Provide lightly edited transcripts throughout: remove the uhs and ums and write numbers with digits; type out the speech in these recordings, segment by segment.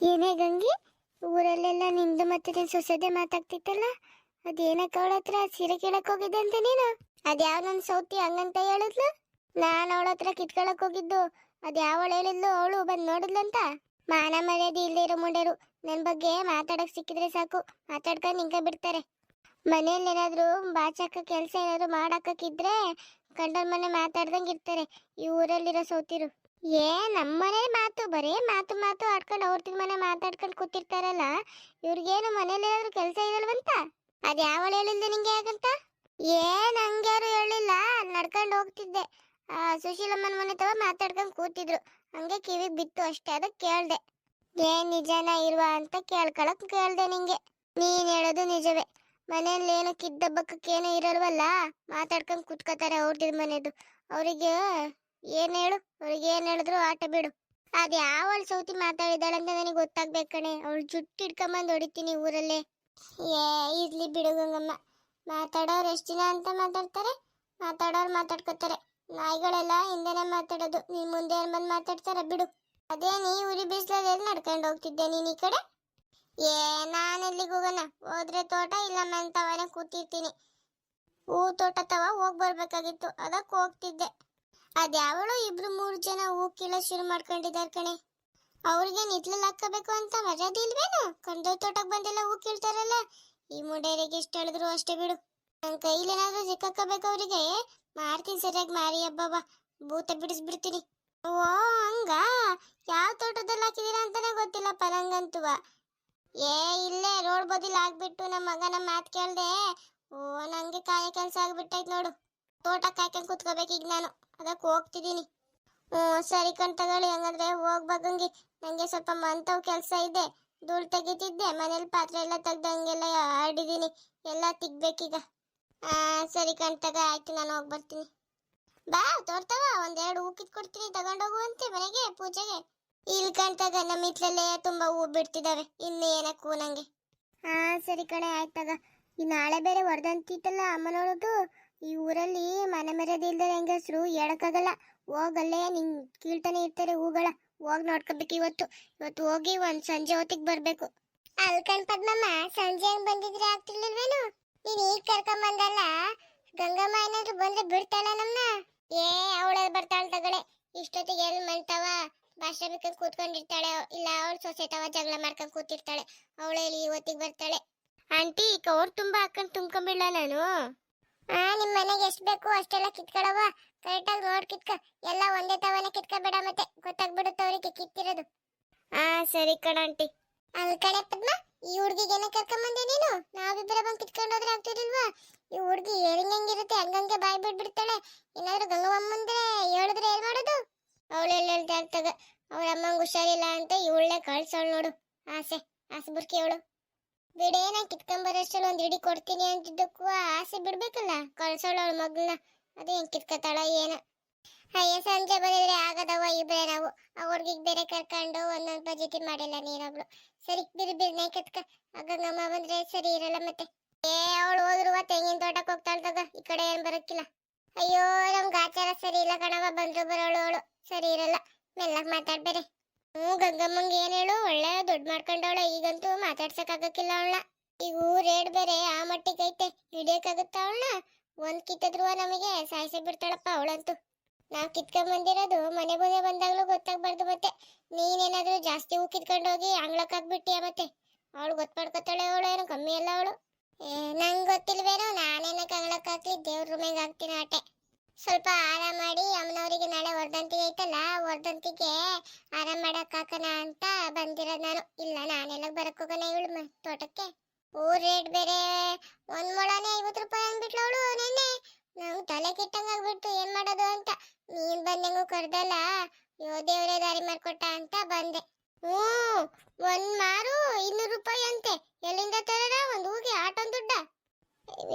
ಏನೇ ಗಂಗಿ, ಊರಲ್ಲೆಲ್ಲ ನಿಂದು ಮತ್ತೆ ನಿನ್ ಸೊಸೆದೆ ಮಾತಾಡ್ತಿತ್ತಲ್ಲ, ಅದೇನಕ್ಕ ಅವಳ ಹತ್ರ ಸೀರೆ ಕೇಳಕ್ ಹೋಗಿದ್ದೆ ಅಂತ ನೀನು? ಅದ್ಯಾವ ನನ್ ಸೌತಿ ಹಂಗಂತ ಹೇಳಿದ್ಲು? ನಾನ್ ಅವಳ ಹತ್ರ ಕಿತ್ಕೊಳಕ್ ಹೋಗಿದ್ದು, ಅದ್ಯಾವಳು ಹೇಳಿದ್ಲು ಅವಳು ಬಂದ್ ನೋಡಿದ್ಲಂತ? ಮಾನ ಮರ್ಯಾದೆ ಇಲ್ಲದೆ ಇರೋ ಮುಂಡರು ನನ್ ಬಗ್ಗೆ ಮಾತಾಡಕ್ ಸಿಕ್ಕಿದ್ರೆ ಸಾಕು, ಮಾತಾಡ್ಕೊಂಡ್ ನಿಂಕ ಬಿಡ್ತಾರೆ. ಮನೇಲಿ ಏನಾದ್ರು ಬಾಚಾಕ ಕೆಲ್ಸ ಏನಾದ್ರು ಮಾಡಾಕಿದ್ರೆ ಕಂಡೋರ್ ಮನೆ ಮಾತಾಡ್ದಂಗ್ ಇರ್ತಾರೆ ಈ ಊರಲ್ಲಿರೋ ಸೌತಿರು. ನಮ್ಮನೆ ಮಾತು ಬರೇ ಮಾತು ಮಾತು ಆಡ್ಕೊಂಡು ಅವ್ರ ಮನೆ ಮಾತಾಡ್ಕೊಂಡು ಕೂತಿರ್ತಾರಲ್ಲ, ಇವ್ರಿಗೇನು ಮನೇಲಿ ಏನಾದ್ರು ಕೆಲಸ ಇರಲ್ವಂತ? ಅದ್ಯಾವಳು ಹೇಳಿಲ್ಲ ನಿಂಗೆ ಯಾಕಂತ? ನಂಗ್ಯಾರು ಹೇಳಿಲ್ಲ, ನಡ್ಕೊಂಡು ಹೋಗ್ತಿದ್ದೆ, ಸುಶೀಲಮ್ಮನ ಮನೆ ತವ ಮಾತಾಡ್ಕೊಂಡು ಕೂತಿದ್ರು, ಹಂಗೆ ಕಿವಿಗ್ ಬಿತ್ತು ಅಷ್ಟೇ, ಅದಕ್ಕೆ ಕೇಳ್ದೆ. ನಿಜನ ಇಲ್ವಾ ಅಂತ ಕೇಳ್ದೆ ನಿಂಗೆ. ನೀನ್ ಹೇಳೋದು ನಿಜವೇ, ಮನೇಲಿ ಏನು ಕಿದ್ದಬ್ಬಕ್ಕೇನು ಇರಲ್ವಲ್ಲ, ಮಾತಾಡ್ಕೊಂಡು ಕುತ್ಕೋತಾರೆ ಅವ್ರದ್ದು ಮನೆದು. ಅವ್ರಿಗೆ ಏನ್ ಹೇಳು, ಅವ್ರಿಗೆ ಏನ್ ಹೇಳಿದ್ರು ಆಟ ಬಿಡು. ಅದ್ ಯಾವಳು ಸೌತಿ ಮಾತಾಡಿದಾಳಂತ ನನಗೆ ಗೊತ್ತಾಗ್ಬೇಕು ಕಣೆ, ಅವಳು ಜುಟ್ಟು ಹಿಡ್ಕೊಂಬಂದು ಹೊಡಿತೀನಿ ಊರಲ್ಲೇ. ಇರ್ಲಿ ಬಿಡು ಗಂಗಮ್ಮ, ಮಾತಾಡೋರು ಎಷ್ಟು ದಿನ ಅಂತ ಮಾತಾಡ್ತಾರೆ, ಮಾತಾಡೋರು ಮಾತಾಡ್ಕೊತಾರೆ. ನಾಯಿಗಳೆಲ್ಲ ಹಿಂದೆನೆ ಮಾತಾಡೋದು, ನೀನ್ ಮುಂದೆ ಏನ್ ಬಂದು ಮಾತಾಡ್ತಾರ ಬಿಡು. ಅದೇ ನೀ ಉರಿ ಬಿಸ್ಲಲ್ಲಿ ನಡ್ಕೊಂಡು ಹೋಗ್ತಿದ್ದೆ ನೀನ್ ಈ ಕಡೆ? ನಾನ್ ಎಲ್ಲಿಗೆ ಹೋಗೋಣ, ಹೋದ್ರೆ ತೋಟ ಇಲ್ಲ ಮಂತವನೇ ಕೂತಿರ್ತೀನಿ. ಹೂ ತೋಟ ತವ ಹೋಗ್ ಬರ್ಬೇಕಾಗಿತ್ತು, ಅದಕ್ಕೆ ಹೋಗ್ತಿದ್ದೆ. ಅದ್ಯಾವಳು 2-3 ಜನ ಹೂ ಕೀಳ ಶುರು ಮಾಡ್ಕೊಂಡಿದಾರ ಕಣೆ, ಅವ್ರಿಗೆ ನಿತ್ಲಲ್ಲಿ ಹಾಕಬೇಕು ಅಂತ ಮರ್ಯಾದೆ ಇಲ್ವೇನು? ಕಂದೋಯ್ ತೋಟಕ್ಕೆ ಬಂದೆಲ್ಲ ಹೂ ಕೀಳ್ತಾರಲ್ಲ, ಈ ಮುಂಡೇರಿಗೆ ಎಷ್ಟು ಹೇಳಿದ್ರು ಅಷ್ಟೇ ಬಿಡು. ನನ್ ಕೈಲೇನಾದ್ರೂ ಸಿಕ್ಕಾಕಬೇಕು ಅವ್ರಿಗೆ, ಮಾಡ್ತೀನಿ ಸರಿಯಾಗಿ ಮಾರಿ ಹಬ್ಬವ, ಭೂತ ಬಿಡಿಸ್ಬಿಡ್ತೀನಿ. ಓ ಹಂಗ, ಯಾವ ತೋಟದಲ್ಲಿ ಹಾಕಿದೀರ ಅಂತಾನೆ ಗೊತ್ತಿಲ್ಲ ಪರಂಗಂತುವ. ಇಲ್ಲೇ ರೋಡ್ ಬದಿಲ್ ಆಗ್ಬಿಟ್ಟು ನಮ್ಮ ಮಗನ ಮಾತ್ ಕೇಳ್ದೆ, ಓ ನಂಗೆ ಕಾಯ ಕೆಲ್ಸ ಆಗ್ಬಿಟ್ಟೈತ್ ನೋಡು, ತೋಟ ಕಾಯ್ಕೊಂಡ್ ಕುತ್ಕೋಬೇಕೀಗ ನಾನು, ಅದಕ್ಕೆ ಹೋಗ್ತಿದ್ದೀನಿ. ಸರಿ ಕಣ್ ತಗೊಳ್ಳಿ, ಹಂಗಂದ್ರೆ ಹೋಗ್ಬಂಗಿ, ನಂಗೆ ಸ್ವಲ್ಪ ಮಂತವ್ ಕೆಲ್ಸ ಇದೆ, ಧೂಳ್ ತೆಗಿತಿದ್ದೆ, ಮನೇಲಿ ಪಾತ್ರೆ ಎಲ್ಲ ತೆಗ್ದಂಗೆಲ್ಲ ಆಡಿದೀನಿ, ಎಲ್ಲ ತಿಗ್ಬೇಕೀಗ. ಸರಿ ಕಣ್ ತಗ, ಆಯ್ತು, ನಾನು ಹೋಗ್ಬರ್ತೀನಿ. ಬಾ ತೋರ್ತವ, 1-2 ಹೂ ಕಿತ್ಕೊಡ್ತೀನಿ, ತಗೊಂಡೋಗುವಂತೆ ಮನೆಗೆ ಪೂಜೆಗೆ. ಇಲ್ಲಿ ಕಣ್ತಾಗ ನಮ್ಮ ಇತ್ಲಲ್ಲೇ ತುಂಬಾ ಹೂ ಬಿಡ್ತಿದಾವೆ, ಇನ್ನು ಏನಕ್ಕೂ ನಂಗೆ. ಸರಿ ಕಣೆ, ಆಯ್ತಾಗ. ಈ ನಾಳೆ ಬೇರೆ ವರ್ಧಂತಿತ್ತಲ್ಲ ಅಮ್ಮನವಳದು, ಈ ಊರಲ್ಲಿ ಮನೆ ಮರ್ಯಾದೆ ಇಲ್ದರೆ ಹೆಂಗಸ್ರು ಹೇಳಕ್ಕಾಗಲ್ಲ, ಹೋಗಲ್ಲೇ ನಿಂಗ್ ಕೀಳ್ತಾನೆ ಇರ್ತಾರೆ ಹೂಗಳ, ಹೋಗಿ ನೋಡ್ಕೋಬೇಕು. ಇವತ್ತು ಹೋಗಿ ಒಂದ್ ಸಂಜೆ ಹೊತ್ತಿಗೆ ಬರ್ಬೇಕು. ಅಲ್ಕಣ್ ಪದ್ಮಮ್ಮ, ಸಂಜೆ ಹಂಗ್ ಬಂದಿದ್ರೆ ಆಗ್ತಿರ್ಲಿಲ್ವೇನು? ನೀನ್ ಈಗ ಕರ್ಕೊಂಬಂದಲ್ಲ, ಗಂಗಮ್ಮ ಏನಾದ್ರು ಬಂದ್ರೆ ಬಿಡ್ತಾಳ ನಮ್ನ? ಅವಳ ಬರ್ತಾಳ ತಗಳೆ, ಇಷ್ಟೊತ್ತಿಗೆ ಎಲ್ಲಿ ಮಂತವ ಭಾಷೆ ಬೇಕಂತ ಕೂತ್ಕೊಂಡಿರ್ತಾಳೆ, ಇಲ್ಲ ಅವಳು ಸೊಸೆ ತವ ಜಗಳ ಮಾಡ್ಕೊಂಡ್ ಕೂತಿರ್ತಾಳೆ, ಅವಳೇಲಿ ಇವತ್ತಿಗೆ ಬರ್ತಾಳೆ. ಆಂಟಿ ಅವ್ರು ತುಂಬಾ ಹಾಕೊಂಡ್ ತುಂಬ್ಕೊಂಬಿಡ್ಲ ನಾನು? ನಿಮ್ ಮನೆಗೆ ಎಷ್ಟ್ ಬೇಕು ಅಷ್ಟೆಲ್ಲ ಕಿತ್ಕೊಳವ, ಕರೆಕ್ಟಾಗಿ ನೋಡ್ ಕಿತ್ಕ, ಎಲ್ಲ ಒಂದೇ ತವನೇ ಕಿತ್ಕೊಬೇಡ, ಮತ್ತೆ ಗೊತ್ತಾಗ್ಬಿಡುತ್ತೆ ಅವ್ರಿಗೆ ಕಿತ್ತಿರೋದು. ಸರಿ ಕಣ ಆಂಟಿ. ಅಲ್ಲಿ ಕಣೆ ಪದ್ಮ, ಈ ಹುಡ್ಗಿಗೇನ ಕರ್ಕೊಂಬಂದೆ ನೀನು? ನಾವಿಬ್ಬರ ಬಂದು ಕಿತ್ಕೊಂಡೋದ್ರೆ ಆಗ್ತಿರ್ಲಿಲ್ವಾ? ಈ ಹುಡ್ಗಿ ಹೆಂಗಿರುತ್ತೆ ಹಂಗಂಗೆ ಬಾಯ್ ಬಿಡ್ಬಿಡ್ತಾಳೆ, ಏನಾದ್ರು ಗಂಗಮ್ಮಂದ್ರೆ ಹೇಳಿದ್ರೆ ಏನ್ ಮಾಡೋದು? ಅವಳೆಲ್ಲ ಹೇಳ್ತಾಗ ಅವ್ರ ಅಮ್ಮಂಗೆ ಹುಷಾರಿಲ್ಲ ಅಂತ ಇವಳನ್ನೇ ಕಳ್ಸೋಳು ನೋಡು, ಆಸೆ ಬುರ್ಕಿ ಅವಳು. ಬಿಡೇನ ಕಿತ್ಕೊಂಬರಷ್ಟಲ್ಲಿ ಒಂದ್ ಹಿಡಿ ಕೊಡ್ತೀನಿ ಅಂತಿದ್ದಕ್ಕೂ ಆಸೆ ಬಿಡ್ಬೇಕಲ್ಲ, ಕಳ್ಸೋಳು ಅವಳ ಮಗಳನ್ನ, ಅದೇ ಹೆಂಗ್ ಕಿತ್ಕೊತಾಳ ಏನ. ಸಂಜೆ ಬಂದಿದ್ರೆ ಆಗದವ, ಇಬ್ರೇ ನಾವು, ಆ ಹುಡ್ಗಿಗ್ ಬೇರೆ ಕರ್ಕೊಂಡು ಒಂದೊಂದ್ ಪಜೆತಿ ಮಾಡಿಲ್ಲ ನೀನೊಬ್ಳು. ಸರಿ ಬಿರ್ನೇ ಕಿತ್ಕ, ಗಂಗಮ್ಮ ಬಂದ್ರೆ ಸರಿ ಇರಲ್ಲ ಮತ್ತೆ. ಅವಳು ಹೋದ್ರು ತೆಂಗಿನ ತೋಟಕ್ಕೆ ಹೋಗ್ತಾಳ್ದಾಗ, ಈ ಕಡೆ ಏನ್ ಬರಕ್ಕಿಲ್ಲ. ಅಯ್ಯೋ ನಮ್ಗೆ ಆಚಾರ ಸರಿ ಇಲ್ಲ ಕಣವ, ಬಂದ್ರು ಬರೋಳು ಅವಳು ಸರಿ ಇರಲ್ಲ, ಮೆಲ್ಲಗ್ ಮಾತಾಡ್ಬೇರೆ. ಗಂಗಮ್ಮಂಗೆ ಏನ್ ಹೇಳು, ಒಳ್ಳೆ ದುಡ್ಡು ಮಾಡ್ಕೊಂಡವಳ, ಈಗಂತೂ ಮಾತಾಡ್ಸಕ್ ಆಗಕ್ಕಿಲ್ಲ ಅವಳನ್ನ. ಈಗ ರೇಟ್ ಬೇರೆ ಆ ಮಟ್ಟಿಗೆ ಐತೆ, ಹಿಡಿಯಕ್ಕಾಗುತ್ತ ಅವಳನ್ನ? ಒಂದ್ ಕಿತ್ತದ್ರು ನಮಗೆ ಸಾಯಿಸಿ ಬಿಡ್ತಾಳಪ್ಪ ಅವಳಂತೂ. ನಾವ್ ಕಿತ್ಕೊಂಡ್ ಬಂದಿರೋದು ಮನೆ ಮುಂದೆ ಬಂದಾಗ್ಲೂ ಗೊತ್ತಾಗ್ಬಾರ್ದು, ಮತ್ತೆ ನೀನೇನಾದ್ರೂ ಜಾಸ್ತಿ ಹೂ ಕಿತ್ಕೊಂಡೋಗಿ ಅಂಗ್ಳಕ್ ಹಾಕ್ಬಿಟ್ಟಿಯ, ಮತ್ತೆ ಅವಳು ಗೊತ್ತಾಡ್ಕೊತಾಳೆ, ಅವಳು ಏನು ಕಮ್ಮಿ ಅಲ್ಲ ಅವಳು. ನಂಗೆ ಗೊತ್ತಿಲ್ವೇನೋ, ನಾನೇನಕ್ಕೆ ಅಂಗ್ಳಕ್ ಹಾಕ್ಲಿ, ದೇವ್ರ ರೂಮಿಗೆ ಹಾಕ್ತೀನಿ ಆಟೆ. ಸ್ವಲ್ಪ ಆರಾಮ್ ಮಾಡಿ, ಅಮ್ಮನವರಿಗೆ ನಾಳೆ ವರ್ಧಂತಿಗೆ ಐತಲ್ಲ, ವರ್ಧಂತಿಗೆ ಆರಾಮ್ ಮಾಡಕ್ ಹಾಕೋಣ ಅಂತ ಬಂದಿರೋದು ನಾನು. ಇಲ್ಲ ನಾನೆಲ್ಲ ಬರಕ್ ಹೋಗೋಣ ಇವಳು ತೋಟಕ್ಕೆ. ರೇಟ್ ಬೇರೆ 1 ಮೊಳನೇ 50 ರೂಪಾಯಿ ಅಂದ್ಬಿಟ್ಲು ಅವಳು ನೆನ್ನೆ. ನಂಗೆ ತಲೆ ಕೆಟ್ಟಂಗಾಗ್ಬಿಟ್ಟು ಏನ್ ಮಾಡೋದು ಅಂತ. ನೀನ್ ಬಂದಂಗೂ ಕರ್ದಲ್ಲ, ದೇವ್ರೇ ದಾರಿ ಮಾಡ್ಕೊಟ್ಟ ಅಂತ ಬಂದೆ. ಒಂದ್ ಮಾರು 200 ರೂಪಾಯಿ ಅಂತೆ, ಎಲ್ಲಿಂದ ತರದ ಒಂದ್ ಹೂಗೆ ಆಟೊಂದ್ ದುಡ್ಡ?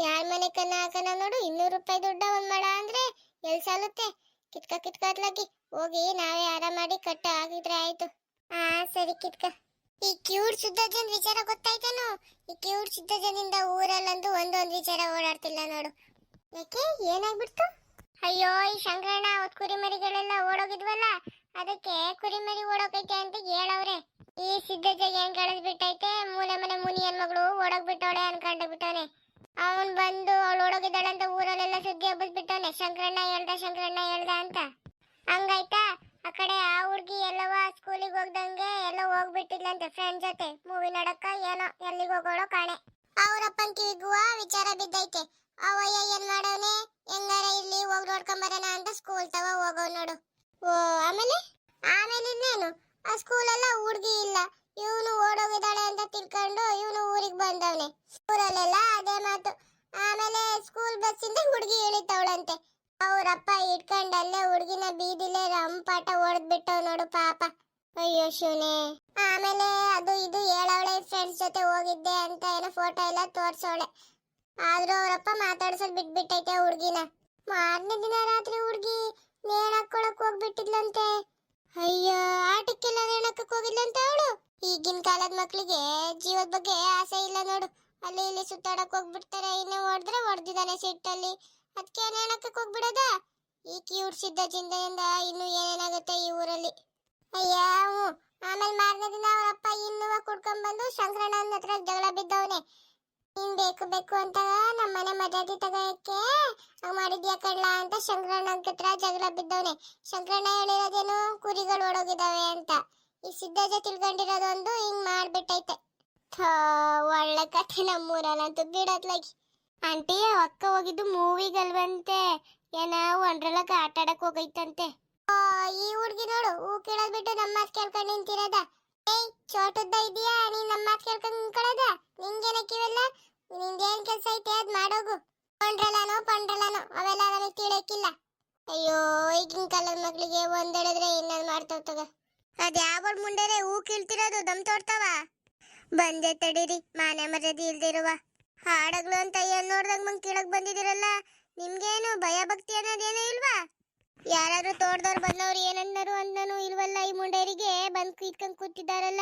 ಯಾರ ಮನೆ ಕನ್ನ ಹಾಕನ ನೋಡು, 200 ರೂಪಾಯಿ ದುಡ್ಡ ಒಂದ್ ಮಾಡ ಅಂದ್ರೆ ಎಲ್ ಸಾಲುತ್ತೆ? ಕಿತ್ಕತ್ಲಾಗಿ ಹೋಗಿ ನಾವೇ ಆರಾಮ್ ಮಾಡಿ ಕಟ್ಟ ಆಗಿದ್ರೆ ಆಯ್ತು. ಸರಿ ಕಿತ್ಕ. ಈ ಕ್ಯೂಟ್ ಸುದ್ದಜನ್ ವಿಚಾರ ಗೊತ್ತಾಯ್ತೇನು? ಈ ಕ್ಯೂಟ್ ಸುದ್ದಜನಿಂದ ಊರಲ್ಲಂದು ಒಂದೊಂದ್ ವಿಚಾರ ಓಡಾಡ್ತಿಲ್ಲ ನೋಡು. ಯಾಕೆ, ಏನಾಗ್ಬಿಡ್ತು? ಅಯ್ಯೋ ಈ ಶಂಕರಣ್ಣ ಅವತ್ ಕುರಿಮರಿಗಳೆಲ್ಲ ಓಡೋಗಿದ್ವಲ್ಲ, ಅದಕ್ಕೆ ಕುರಿಮರಿ ಓಡೋಕೈತೆ ಅಂತ ಹೇಳವ್ರೆ. ಈ ಸಿದ್ಧತೆಗೆ ಏನ್ ಕಳಿಸ್ಬಿಟ್ಟೈತೆ ಮೂಲೆ ಮನೆ ಮುನಿ ಮಗಳು ಓಡೋಗ್ಬಿಟ್ಟವಳೆ ಅನ್ಕೊಂಡು ಬಿಟ್ಟವನೆ. ಅವನ್ ಬಂದು ಅವಳು ಓಡೋಗಿದ್ದಾಳೆ ಅಂತ ಊರಲ್ಲೆಲ್ಲ ಸುದ್ದಿ ಹಬ್ಬಿಸ್ಬಿಟ್ಟವನೆ. ಶಂಕರಣ್ಣ ಹೇಳ್ದ ಅಂತ. ಹಂಗಾಯ್ತಾ ಆ ಕಡೆ ಆ ಹುಡ್ಗಿ ಎಲ್ಲವ ಸ್ಕೂಲಿಗೆ ಹೋಗ್ದಂಗೆ ಎಲ್ಲ ಹೋಗ್ಬಿಟ್ಟಿದ್ಲಂತೆ ಫ್ರೆಂಡ್ ಜೊತೆ ಮೂವಿ ನೋಡಕ್ಕ ಏನೋ ಎಲ್ಲಿಗೆ ಹೋಗೋಳೋ ಕಾಣೆ. ಅವ್ರಪ್ಪನ್ ಕಿವಿಗುವ ವಿಚಾರ ಬಿದ್ದೈತೆ. ಅವಯ್ಯ ಏನ್ ಮಾಡವನೆ, ಹೆಂಗಾರ ಇಲ್ಲಿ ಹೋಗಿ ನೋಡ್ಕೊಂಬರೋಣ ಅಂತ ಸ್ಕೂಲ್ ತವ ಹೋಗವ್ ನೋಡು. ಓ ಆಮೇಲೆ ಇನ್ನೇನು ಆ ಸ್ಕೂಲೆಲ್ಲ ಹುಡ್ಗಿ ಇಲ್ಲ, ಇವನು ಓಡೋಗಿದ್ದಾಳೆ ಅಂತ ತಿಳ್ಕೊಂಡು ಇವನು ಊರಿಗೆ ಬಂದವನೆ. ಊರಲ್ಲೆಲ್ಲ ಅದೇ ಮಾತು. ಆಮೇಲೆ ಸ್ಕೂಲ್ ಬಸ್ಸಿಂದ ಹುಡ್ಗಿ ಇಳಿತವಳಂತೆ. ಅವ್ರಪ್ಪ ಇಟ್ಕೊಂಡಲ್ಲೇ ಹುಡ್ಗಿನ ಬೀದಿಲೆ ರಂಪಾಟ ಹೊಡೆದ್ಬಿಟ್ಟವ್ ನೋಡು ಪಾಪ. ಅಯ್ಯೋ ಶಿವನೇ. ಆಮೇಲೆ ಅದು ಇದು ಹೇಳವಳೆ ಫ್ರೆಂಡ್ಸ್ ಜೊತೆ ಹೋಗಿದ್ದೆ ಅಂತ ಏನೋ ಫೋಟೋ ಎಲ್ಲ ತೋರ್ಸವಳೆ. ಆದ್ರೂ ಅವರಪ್ಪ ಮಾತಾಡ್ಸೋದ್ ಬಿಟ್ಬಿಟ್ಟೈತೆ ಹುಡ್ಗಿನ. ಮಾರನೇ ದಿನ ರಾತ್ರಿ ಹುಡ್ಗಿ ನೇಣ್ ಹಾಕೊಳಕ್ ಹೋಗ್ಬಿಟ್ಟಿದ್ಲಂತೆ. ಅಯ್ಯೋ ಆಟಕ್ಕೆಲ್ಲ ನೇಣ್ ಹಾಕಕ್ ಹೋಗಿದ್ಲಂತೆ ಅವಳು. ಈಗಿನ ಕಾಲದ ಮಕ್ಳಿಗೆ ಜೀವದ ಬಗ್ಗೆ ಆಸೆ ಇಲ್ಲ ನೋಡು. ಅಲ್ಲಿ ಇಲ್ಲಿ ಸುತ್ತಾಡಕ್ ಹೋಗ್ಬಿಡ್ತಾರೆ. ಇನ್ನು ಹೊಡೆದಿದ್ದಾನೆ ಸಿಟ್ಟಲ್ಲಿ, ಅದಕ್ಕೆ ನೇಣ್ ಹಾಕಕ್ ಹೋಗ್ಬಿಡೋದ. ಈ ಕ್ಯೂಟ್ ಸಿದ್ಧ ಚಿಂತೆಯಿಂದ ಇನ್ನು ಏನೇನಾಗುತ್ತೆ ಈ ಊರಲ್ಲಿ. ಅಯ್ಯ ಆಮೇಲೆ ಮಾರನೇ ದಿನ ಅವರಪ್ಪ ಇನ್ನುವ ಕುಡ್ಕೊಂಡ್ ಬಂದು ಶಂಕರಣ್ಣನ ಹತ್ರ ಜಗಳ ಬಿದ್ದವನೆ. ನೀನ್ ಬೇಕು ಅಂತ ನಮ್ಮನೆ ಮರ್ಯಾದೆ ತಗೋಯಕ್ಕೆ ಮಾಡಿದ್ಯಾ ಕಳ್ಳ ಅಂತ ಶಂಕರಣ್ಣನ ಹತ್ರ ಜಗಳ ಬಿದ್ದವನೆ. ಶಂಕರಣ್ಣ ಹೇಳಿರೋದೇನು ಕುರಿಗಳು ಓಡೋಗಿದಾವೆ ಅಂತ. ಈ ಸಿದ್ಧಜ ತಿಳ್ಕೊಂಡಿರೋದೊಂದು ಹಿಂಗ್ ಮಾಡ್ಬಿಟ್ಟೈತೆ. ಒಳ್ಳೆ ಕಥೆ ನಮ್ಮೂರಲ್ಲಂತೂ ಬಿಡತ್ಲಾಗಿ. ಆಂಟಿ ಅಕ್ಕ ಹೋಗಿದ್ದು ಮೂವಿಗಲ್ವಂತೆ, ಏನ ಒಂಡ್ರೊಳಗ ಆಟ ಆಡಕ್ ಹೋಗೈತಂತೆ. ಈ ಹುಡ್ಗಿ ನೋಡು ಹೂ ಕೇಳೋದ್ ಬಿಟ್ಟು ನಮ್ಮ ಮಾತು ಕೇಳ್ಕೊಂಡು ನಿಂತಿರೋದ. ಏಯ್ ಚೋಟದ್ದ ಇದೆಯಾ ನೀನ್ ನಮ್ಮ ಮಾತು ಕೇಳ್ಕೊಂಡು ನಿಂತ್ಕೊಳ್ಳೋದ? ನಿಂಗೇನಕ್ಕಿವೆಲ್ಲ? ನಿಂದೇನ್ ಕೆಲ್ಸ ಐತೆ ಅದ್ ಮಾಡೋಗು. ಪಂಡ್ರಲಾನೋ ಅವೆಲ್ಲ ನನಗೆ ತಿಳಿಯಕ್ಕಿಲ್ಲ. ಅಯ್ಯೋ ಈಗಿನ ಕಾಲದ ಮಕ್ಳಿಗೆ ಒಂದೆಡಿದ್ರೆ ಇನ್ನೊಂದು ಮಾಡ್ತಾವ್ ತಗ. ಅದ್ ಯಾವ ಮುಂಡೆರೆ ಹೂ ಕೀಳ್ತಿರೋದು ದಮ್ ತೋಡ್ತಾವ. ಬಂದೆ ತಡೀರಿ, ಮಾನ ಮರ್ಯಾದೆ ಇಲ್ದಿರುವ ಹಾಡಗಳು ಅಂತ ಏನ್ ನೋಡ್ದಾಗ ಮಂಗ್ ಕೀಳಕ್ ಬಂದಿದಿರಲ್ಲ. ನಿಮ್ಗೇನು ಭಯ ಭಕ್ತಿ ಅನ್ನೋದೇನೋ ಇಲ್ವಾ? ಯಾರಾದ್ರೂ ತೋಟದವ್ರು ಬಂದವ್ರು ಏನನ್ನರು ಅನ್ನನು ಇಲ್ವಲ್ಲ. ಈ ಮುಂಡೇರಿಗೆ ಬಂದ್ ಇಟ್ಕೊಂಡ್ ಕೂತಿದ್ದಾರಲ್ಲ.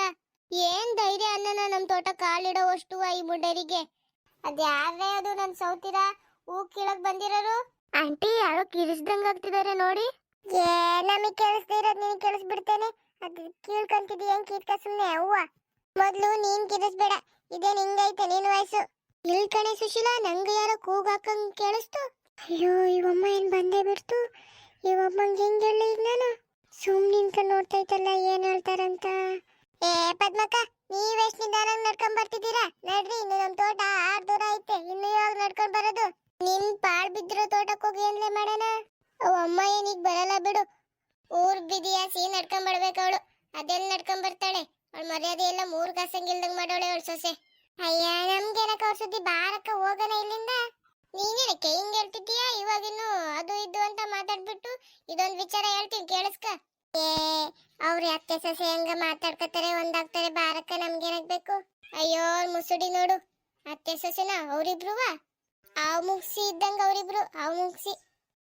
ಏನ್ ಧೈರ್ಯ ಅನ್ನನ ನಮ್ ತೋಟ ಕಾಲಿಡೋವಷ್ಟು ಈ ಮುಂಡೇರಿಗೆ. ಅದ್ಯಾವ್ರೇ ಅದು ನನ್ ಸೌತಿರ ಹೂ ಕೀಳಕ್ ಬಂದಿರೋರು? ಆಂಟಿ ಯಾರೋ ಕಿರಿಸ್ದಂಗ ಆಗ್ತಿದಾರೆ ನೋಡಿ. ಏ ನಮಗ್ ಕೇಳಿಸ್ದಿರೋದ್ ನೀನ್ ಕೇಳಿಸ್ಬಿಡ್ತೇನೆ. ಅದ್ ಕೀಳ್ಕೊಂತಿದೀಯ ಹೆಂಗ್ ಕೀರ್ಕ ಸುಮ್ನೆ ಹೂವ. ಮೊದ್ಲು ನೀನ್ ಕಿರಿಸ್ಬೇಡ, ಇದೇನ್ ಹಿಂಗೈತೆ ನಿನ್ ವಯಸ್ಸು. ಇಲ್ ಕಣೆ ಸುಶೀಲಾ, ನಂಗೆ ಯಾರೋ ಕೂಗ್ ಹಾಕಂಗ್ ಕೇಳಿಸ್ತು. ಅಯ್ಯೋ ಇವಮ್ಮ ಏನ್ ಬಂದೇ ಬಿಡ್ತು. ಇವಮ್ಮಂಗೆ ಹೆಂಗ್ ಹೇಳಿ ಈಗ ನಾನು ಸುಮ್ ನಿಂತ್ಕೊಂಡು ನೋಡ್ತಾ ಇತ್ತಲ್ಲ ಏನ್ ಹೇಳ್ತಾರಂತ. ಏ ಪದ್ಮಕ್ಕ, ನೀವೆಷ್ಟ್ ನಿಧಾನಾಗಿ ನಡ್ಕೊಂಡ್ ಬರ್ತಿದ್ದೀರಾ? ನಡ್ರಿ, ಇನ್ನು ನಮ್ ತೋಟ 6 ದೂರ ಐತೆ. ಇನ್ನು ಯಾವಾಗ ನಡ್ಕೊಂಡ್ ಬರೋದು? ನಿನ್ ಪಾಳ್ ಬಿದ್ದಿರೋ ತೋಟಕ್ಕೆ ಹೋಗಿ ಏನ್ಲೇ ಮಾಡೋಣ? ಅಮ್ಮ ಏನೀಗ ಬರಲ್ಲ ಬಿಡು. ಊರ್ ಬಿದಿಯಾಸಿ ನಡ್ಕೊಂಡ್ ಬರ್ಬೇಕು ಅವಳು. ಅದೆಲ್ಲ ನಡ್ಕೊಂಡ್ ಬರ್ತಾಳೆ. ಅವಳ ಮರ್ಯಾದೆ ಎಲ್ಲ 3 ಕಾಸಂಗಿಲ್ದಂಗ್ ಮಾಡೋಳೆ ಅವಳು ಸೊಸೆ. ಅಯ್ಯ ನಮ್ಗೇನಕ್ಕ ಅವ್ರ ಸುದ್ದಿ, ಬಾರಕ್ಕ ಹೋಗೋಣ ಇಲ್ಲಿಂದ. ನೀನೇನಕ್ಕೆ ಹಿಂಗ್ ಹೇಳ್ತಿದ್ದೀಯಾ? ಇವಾಗಿನ್ನು ಅದು ಇದು ಅಂತ ಮಾತಾಡ್ಬಿಟ್ಟು ಇದೊಂದ್ ವಿಚಾರ ಹೇಳ್ತೀನಿ ಕೇಳಿಸ್ಕ. ಏ ಅವ್ರ ಅತ್ತೆ ಸೊಸೆ ಹೆಂಗ ಮಾತಾಡ್ಕತಾರೆ, ಒಂದಾಗ್ತಾರೆ, ಬಾರಕ್ಕ ನಮ್ಗೇನಾಗ್ಬೇಕು? ಅಯ್ಯೋ ಮುಸುಡಿ ನೋಡು, ಅತ್ತೆ ಸೊಸೆನ ಅವ್ರಿಬ್ರುವ ಆವ್ ಮುಗ್ಸಿ ಇದ್ದಂಗ. ಅವ್ರಿಬ್ರು ಆವ್ ಮುಗ್ಸಿ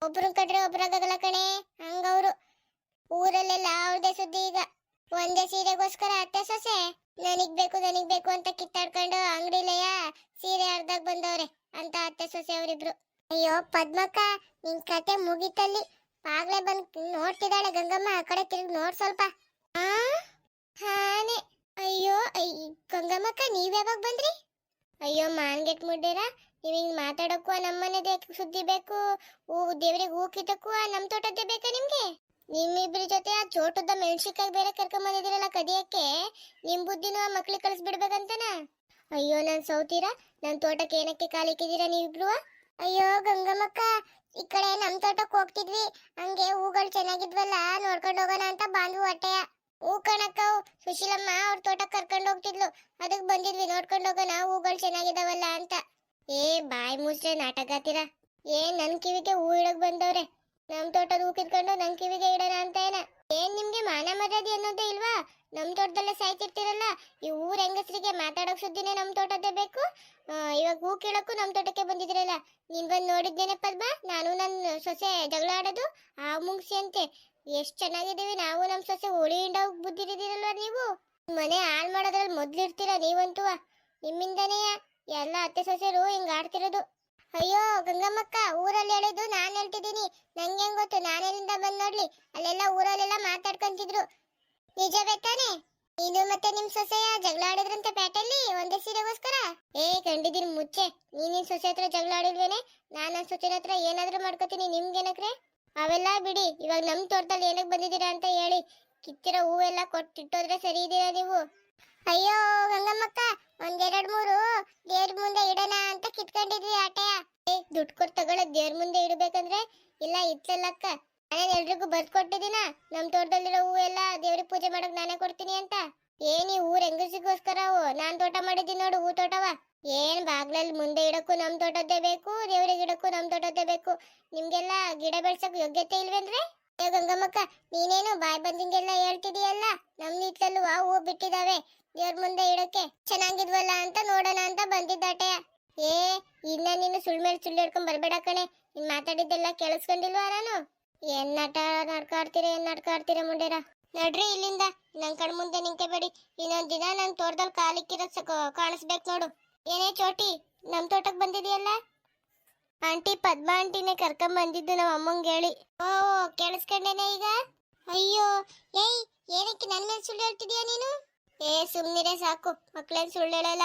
ಒಬ್ರನ್ ಕಟ್ರೆ ಒಬ್ರಾಗಲ್ಲ ಕಣೆ, ಹಂಗವ್ರು. ಊರಲ್ಲೆಲ್ಲ ಅವ್ರದೇ ಸುದ್ದಿ ಈಗ. ಒಂದೇ ಸೀರೆಗೋಸ್ಕರ ಅತ್ತೆ ಸೊಸೆ ನನಗ್ ಬೇಕು ಅಂತ ಕಿತ್ತಾಡ್ಕೊಂಡು ಅಂಗಡಿಲೆಯ ಸೀರೆ ಅರ್ಧಾಗ್ ಬಂದವ್ರೆ ಅಂತ ಅತ್ತೆ ಸೊಸೆ ಅವರಿಬ್ರು. ಅಯ್ಯೋ ಪದ್ಮಕ್ಕ, ನಿನ್ ಕತೆ ಮುಗಿತಲ್ಲಿ. ಆಗ್ಲೇ ಬಂದ್ ನೋಡ್ತಿದ್ದಾಳೆ ಗಂಗಮ್ಮ. ಆ ಕಡೆ ತಿರುಗಿ ನೋಡ್ ಸ್ವಲ್ಪ. ಹಾನೆ. ಅಯ್ಯೋ ಗಂಗಮ್ಮಕ್ಕ, ನೀವ್ ಯಾವಾಗ ಬಂದ್ರಿ? ಅಯ್ಯೋ ಮಾನ್ಗೆಟ್ ಮುಡ್ಡೇರ, ನೀವ್ ಹಿಂಗ್ ಮಾತಾಡಕ್ಕೂ ನಮ್ಮನೆದೇ ಸುದ್ದಿ ಬೇಕು, ದೇವ್ರಿಗೆ ಹೂ ಕಿತ್ತಕ್ಕೂ ನಮ್ ತೋಟದ್ದೇ ಬೇಕಾ ನಿಮ್ಗೆ? ನಿಮ್ಮಿಬ್ರ ಜೊತೆ ಆ ಚೋಟದ ಮೆಣಸಿಕಾಯಿ ಬೇರೆ ಕರ್ಕೊಂಡ್ ಬಂದಿದಿರಲ್ಲ ಕದಿಯಕ್ಕೆ. ನಿಮ್ ಬುದ್ಧಿನೂ ಆ ಮಕ್ಳಿಗೆ ಕಳಿಸ್ಬಿಡ್ಬೇಕಂತನ? ಅಯ್ಯೋ ನನ್ ಸೌತೀರ, ನನ್ ತೋಟಕ್ಕೆ ಏನಕ್ಕೆ ಕಾಲಿಕ್ಕಿದೀರ ನೀವಿಬ್ರು? ಅಯ್ಯೋ ಗಂಗಮ್ಮಕ್ಕ, ಈ ಕಡೆ ನಮ್ ತೋಟಕ್ಕೆ ಹೋಗ್ತಿದ್ವಿ, ಹಂಗೆ ಹೂಗಳು ಚೆನ್ನಾಗಿದ್ವಲ್ಲ ನೋಡ್ಕೊಂಡು ಹೋಗೋಣ ಅಂತ ಬಾಂದ್ವು ಹೊಟ್ಟೆಯ. ಹೂ ಕಣಕ್ಕ, ಸುಶೀಲಮ್ಮ ಅವ್ರ ತೋಟಕ್ಕೆ ಕರ್ಕೊಂಡು ಹೋಗ್ತಿದ್ಲು, ಅದಕ್ ಬಂದಿದ್ವಿ ನೋಡ್ಕೊಂಡು ಹೋಗೋಣ ಹೂಗಳು ಚೆನ್ನಾಗಿದಾವಲ್ಲ ಅಂತ. ಏ ಬಾಯ್ ಮುಚ್ರೆ ನಾಟಕ. ನನ್ ಕಿವಿಗೆ ಹೂ ಇಡಕ್ ಬಂದವ್ರೆ. ನಮ್ ತೋಟದ ಹೂ ಕಿತ್ಕೊಂಡು ನನ್ ಕಿವಿಗೆ ಇಡೋಣ ಅಂತ ಏನ್ ನಿಮ್ಗೆ ಮಾನ ಮರ್ಯಾದೆ ಅನ್ನೋದೇ ಇಲ್ವಾ? ನಮ್ ತೋಟದಲ್ಲೇ ಸಾಯ್ತಿರ್ತಿರಲ್ಲ. ಈ ಊರ್ ಹೆಂಗಸರಿಗೆ ಮಾತಾಡೋಕ್ ಸುದ್ದಿನೇ ನಮ್ ತೋಟದ್ದೇ ಬೇಕು. ಇವಾಗ ಹೂ ಕೀಳಕ್ಕೂ ನಮ್ ತೋಟಕ್ಕೆ ಬಂದಿದ್ರಲ್ಲ. ನೀನ್ ಬಂದ್ ನೋಡಿದ್ದೇನೆ ಪದ್ಮ, ನಾನು ನನ್ ಸೊಸೆ ಜಗಳ ಆಡೋದು ಆ ಮುಗ್ಸಿ ಅಂತೆ. ಎಷ್ಟ್ ಚೆನ್ನಾಗಿದ್ದೀವಿ ನಾವು ನಮ್ ಸೊಸೆ. ಹೋಳಿ ಹಿಂಡ ಬುದ್ಧಿರಿದಿರಲ್ವ ನೀವು? ಮನೆ ಹಾಳ್ ಮಾಡೋದ್ರಲ್ಲಿ ಮೊದ್ಲಿರ್ತೀರ ನೀವಂತೂ. ನಿಮ್ಮಿಂದನೇ ಎಲ್ಲ ಅತ್ತೆ ಸೊಸೆರು ಹಿಂಗ್ ಆಡ್ತಿರೋದು. ಅಯ್ಯೋ ಗಂಗಮ್ಮಕ್ಕ, ಊರಲ್ಲಿ ಹೇಳಿದ್ದು ನಾನ್ ಹೇಳ್ತಿದ್ದೀನಿ, ನಂಗೆ ಹೆಂಗ್ ಗೊತ್ತು? ನಾನೆಲ್ಲಿಂದ ಬಂದ್ ನೋಡ್ಲಿ? ಅಲ್ಲೆಲ್ಲ ಊರಲ್ಲೆಲ್ಲ ಮಾತಾಡ್ಕೊಂತಿದ್ರು. ನಿಜವೇ ತಾನೆ? ಇದು ಮತ್ತೆ ನಿಮ್ ಸೊಸೆಯ ಜಗಳ ಆಡಿದ್ರಂತೆ ಪೇಟೆಯಲ್ಲಿ ಒಂದೇ ಸೀರೆಗೋಸ್ಕರ. ಕಂಡಿದ್ದೀನಿ ಮುಚ್ಚೆ. ನೀನ್ ಸೊಸೆ ಹತ್ರ ಜಗಳ ಆಡಿಲ್ವೇನೆ? ನಾನು ನನ್ನ ಸೊಸೆ ಹತ್ರ ಏನಾದ್ರೂ ಮಾಡ್ಕೋತೀನಿ, ನಿಮ್ಗೇನಕ್ರೆ? ಅವೆಲ್ಲ ಬಿಡಿ, ಇವಾಗ ನಮ್ ತೋಟದಲ್ಲಿ ಏನಕ್ಕೆ ಬಂದಿದ್ದೀರಾ ಅಂತ ಹೇಳಿ. ಕಿತ್ತಿರೋ ಹೂವೆಲ್ಲ ಕೊಟ್ಟಿಟ್ಟೋದ್ರೆ ಸರಿ ಇದೀರಾ ನೀವು? ಅಯ್ಯೋ ಗಂಗಮ್ಮಕ್ಕ, ಒಂದೆರಡು ಮೂರು ದೇವ್ರ ಮುಂದೆ ಇಡೋಣ ಅಂತ ಕಿತ್ಕೊಂಡಿದ್ವಿ ಆಟೆಯ. ದುಡ್ಡು ಕೊಟ್ಟು ತಗೊಳ್ಳೋ ದೇವ್ರ ಮುಂದೆ ಇಡಬೇಕಂದ್ರೆ ಇಲ್ಲ ಇತ್ತಲ್ಲಕ್ಕ. ನಾನೇನ್ ಎಲ್ರಿಗೂ ಬರ್ಕೊಟ್ಟಿದ್ದೀನ ನಮ್ ತೋಟದಲ್ಲಿರೋ ಹೂವೆಲ್ಲ ದೇವ್ರಿಗೆ ಪೂಜೆ ಮಾಡಕ್ ನಾನೇ ಕೊಡ್ತೀನಿ ಅಂತ. ಈ ಊರ್ ಹೆಂಗಸಿಗೋಸ್ಕರ ನಾನ್ ತೋಟ ಮಾಡಿದ್ದೀನಿ ನೋಡು, ಹೂ ತೋಟವ. ಬಾಗ್ಲಲ್ಲಿ ಮುಂದೆ ಇಡಕ್ಕೂ ನಮ್ ತೋಟದ್ದೇ ಬೇಕು, ದೇವ್ರಿಗೆ ಇಡಕ್ಕೂ ನಮ್ ತೋಟದ್ದೇ ಬೇಕು. ನಿಮ್ಗೆಲ್ಲ ಗಿಡ ಬೆಳ್ಸಕ್ ಯೋಗ್ಯತೆ ಇಲ್ವೇನ್ರಿ? ಗಂಗಮ್ಮಕ್ಕ, ನೀನೇನು ಬಾಯ್ ಬಂದಿಂಗೆಲ್ಲ ಹೇಳ್ತಿದೀಯಲ್ಲ. ನಮ್ ನಿಟ್ಲಲ್ಲೂ ಹೂ ಬಿಟ್ಟಿದಾವೆ ದೇವ್ರ ಮುಂದೆ ಇಡಕ್ಕೆ. ಚೆನ್ನಾಗಿದ್ವಲ್ಲ ಅಂತ ನೋಡೋಣ ಅಂತ ಬಂದಿದ್ದಾಟೆ. ಇನ್ನ ನೀನು ಸುಳ್ ಮೇಲೆ ಸುಳ್ಳು ಹೇಳ್ಕೊಂಡ್ ಬರ್ಬೇಡ ಕಣೆ. ನೀನ್ ಮಾತಾಡಿದ್ದೆಲ್ಲ ಕೇಳಿಸ್ಕೊಂಡಿಲ್ವಾ ನಾನು? ಏನ್ ನಾಟಕ ಆಡ್ತೀರ ಮುಂಡೇರ. ನಡ್ರಿ ಇಲ್ಲಿಂದ, ನನ್ ಕಣ್ ಮುಂದೆ ನಿಂತ್ಕೋಬೇಡಿ. ಇನ್ನೊಂದ್ ದಿನ ನನ್ ತೋಟದಲ್ಲಿ ಕಾಲಿಕ್ಕಿರೋದ್ ಕಾಣಿಸ್ಬೇಕು ನೋಡು. ಏನೇ ಚೋಟಿ, ನಮ್ ತೋಟಕ್ ಬಂದಿದೆಯಲ್ಲ? ಆಂಟಿ ಪದ್ಮಾ ಆಂಟಿನೇ ಕರ್ಕೊಂಡ್ ಬಂದಿದ್ದು ನಮ್ಮ ಅಮ್ಮಂಗೆ ಹೇಳಿ. ಕೇಳಿಸ್ಕೊಂಡೇನೆ ಈಗ? ಅಯ್ಯೋ ಏನಕ್ಕೆ ನನ್ ಮೇಲೆ ಸುಳ್ಳು ಹೇಳ್ತಿದೀಯ ನೀನು? ಸುಮ್ನಿರೇ ಸಾಕು, ಮಕ್ಳೇನ್ ಸುಳ್ಳು ಹೇಳಲ್ಲ.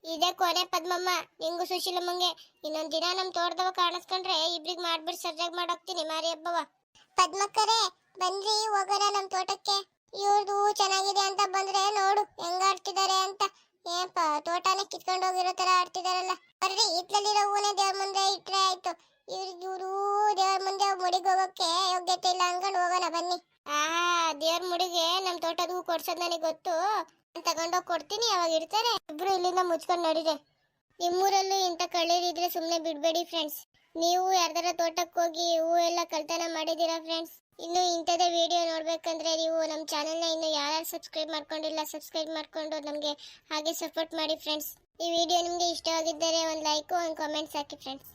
ಇದೇ ಕೊನೆ ಪದ್ಮಮ್ಮ, ನಿಂಗು ಸುಶೀಲಮ್ಮಂಗೆ. ಇನ್ನೊಂದ್ ದಿನ ನಮ್ ತೋಟದವ ಕಾಣಿಸ್ಕೊಂಡ್ರೆ ಇಬ್ರಿಗೆ ಮಾಡ್ಬಿಟ್ಟು ಸರ್ಜಾಗ್ ಮಾಡೋಗ್ತೀನಿ ಮಾರಿ ಹಬ್ಬವ. ಪದ್ಮಕ್ಕರೇ ಬನ್ರಿ, ಹೋಗೋಣ ನಮ್ ತೋಟಕ್ಕೆ. ಇವ್ರದು ಚೆನ್ನಾಗಿದೆ ಅಂತ ಬಂದ್ರೆ ನೋಡು ಹೆಂಗ ಆಡ್ತಿದ್ದಾರೆ ಅಂತ. ತೋಟನೇ ಕಿತ್ಕೊಂಡು ಹೋಗಿರೋ ತರ ಆಡ್ತಿದಾರಲ್ಲ. ಬರ್ರಿ, ಇಟ್ಲಲ್ಲಿರೋ ಹೂನೇ ದೇವ್ರ ಮುಂದೆ ಇಟ್ರೆ ಆಯ್ತು. ಇವ್ರು ದೇವ್ರ ಮುಂದೆ ಮುಡಿಗೆ ಹೋಗೋಕೆ ಯೋಗ್ಯತೆ ಇಲ್ಲ ಅನ್ಕೊಂಡು ಹೋಗೋಣ ಬನ್ನಿ. ದೇವ್ರ ಮುಡಿಗೆ ನಮ್ ತೋಟದ ಹೂ ಕೊಡ್ಸೋದ್ ನನಗೆ ಗೊತ್ತು. ತಗೊಂಡೋಗಿ ಕೊಡ್ತೀನಿ, ಅವಾಗ ಇರ್ತಾರೆ. ಇಬ್ರು ಇಲ್ಲಿಂದ ಮುಚ್ಕೊಂಡು ನಡೀರಿ. ನಿಮ್ಮೂರಲ್ಲೂ ಇಂಥ ಕಳ್ಳರಿದ್ರೆ ಸುಮ್ಮನೆ ಬಿಡ್ಬೇಡಿ ಫ್ರೆಂಡ್ಸ್. ನೀವು ಯಾರ್ದಾರ ತೋಟಕ್ಕೆ ಹೋಗಿ ಹೂ ಎಲ್ಲ ಕಳ್ತನ ಮಾಡಿದೀರಾ ಫ್ರೆಂಡ್ಸ್? ಇನ್ನು ಇಂಥದೇ ವಿಡಿಯೋ ನೋಡ್ಬೇಕಂದ್ರೆ ನೀವು ನಮ್ಮ ಚಾನೆಲ್ನ ಇನ್ನು ಯಾರು ಸಬ್ಸ್ಕ್ರೈಬ್ ಮಾಡ್ಕೊಂಡಿಲ್ಲ, ಸಬ್ಸ್ಕ್ರೈಬ್ ಮಾಡ್ಕೊಂಡು ನಮಗೆ ಹಾಗೆ ಸಪೋರ್ಟ್ ಮಾಡಿ ಫ್ರೆಂಡ್ಸ್. ಈ ವಿಡಿಯೋ ನಿಮಗೆ ಇಷ್ಟವಾಗಿದ್ದರೆ ಒಂದು ಲೈಕು ಒಂದು ಕಾಮೆಂಟ್ಸ್ ಹಾಕಿ ಫ್ರೆಂಡ್ಸ್.